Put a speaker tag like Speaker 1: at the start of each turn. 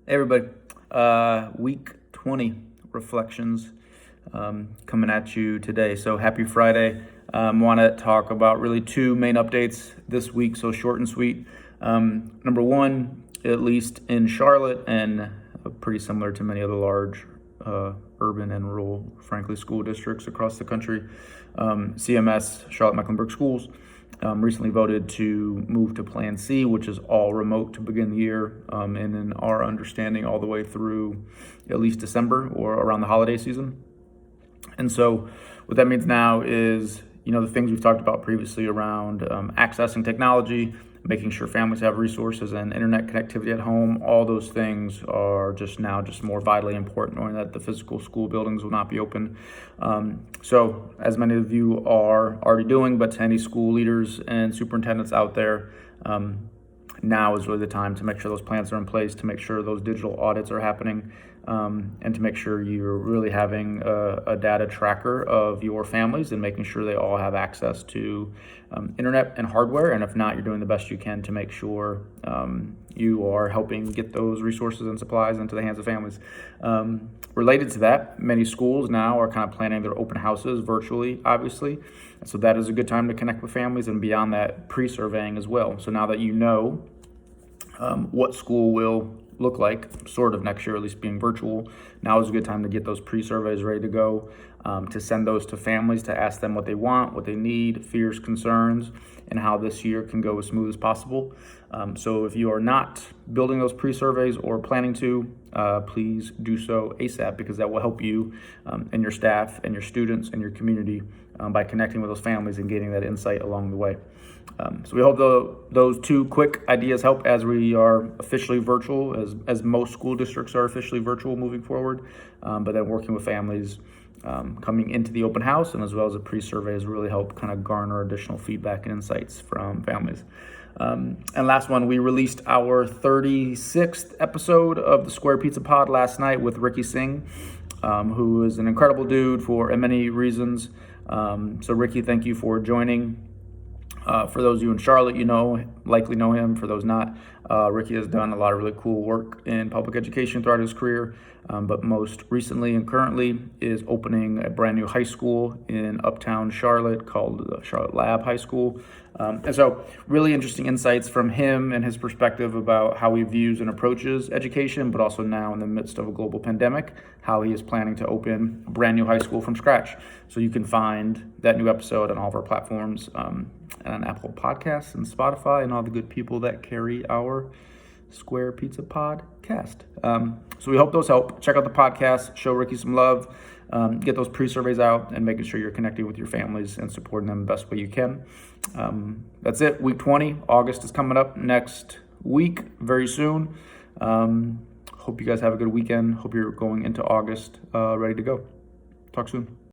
Speaker 1: Hey everybody, week 20 reflections coming at you today. So happy Friday. Want to talk about really two main updates this week, so short and sweet. Number one, at least in Charlotte and pretty similar to many other large urban and rural, frankly, school districts across the country, CMS, Charlotte-Mecklenburg Schools, recently voted to move to Plan C, which is all remote to begin the year, and in our understanding all the way through at least December or around the holiday season. And so what that means now is, the things we've talked about previously around accessing technology, making sure families have resources and internet connectivity at home, all those things are just more vitally important, knowing that the physical school buildings will not be open. So as many of you are already doing, but to any school leaders and superintendents out there, now is really the time to make sure those plans are in place, to make sure those digital audits are happening, and to make sure you're really having a data tracker of your families and making sure they all have access to internet and hardware. And if not, you're doing the best you can to make sure you are helping get those resources and supplies into the hands of families. Related to that, many schools now are kind of planning their open houses virtually, obviously. So that is a good time to connect with families, and beyond that, pre-surveying as well. So now that you know what school will look like sort of next year, at least being virtual, now is a good time to get those pre-surveys ready to go, to send those to families, to ask them what they want, what they need, fears, concerns, and how this year can go as smooth as possible. So if you are not building those pre-surveys or planning to, please do so ASAP, because that will help you and your staff and your students and your community by connecting with those families and getting that insight along the way. So we hope those two quick ideas help as we are officially virtual, as most school districts are officially virtual moving forward, but then working with families coming into the open house, and as well as the pre-surveys really help kind of garner additional feedback and insights from families. And last one, we released our 36th episode of the Square Pizza Pod last night with Singh, who is an incredible dude for many reasons. So Ricky, thank you for joining. For those of you in Charlotte, likely know him. For those not, Ricky has done a lot of really cool work in public education throughout his career, but most recently and currently is opening a brand new high school in uptown Charlotte called the Charlotte Lab High School. And so really interesting insights from him and his perspective about how he views and approaches education, but also now in the midst of a global pandemic, how he is planning to open a brand new high school from scratch. So you can find that new episode on all of our platforms, and on Apple Podcasts and Spotify and all the good people that carry our Square Pizza Podcast. So we hope those help. Check out the podcast, show Ricky some love, get those pre-surveys out, and making sure you're connecting with your families and supporting them the best way you can. That's it. Week 20, August is coming up next week, very soon. Hope you guys have a good weekend. Hope you're going into August ready to go. Talk soon.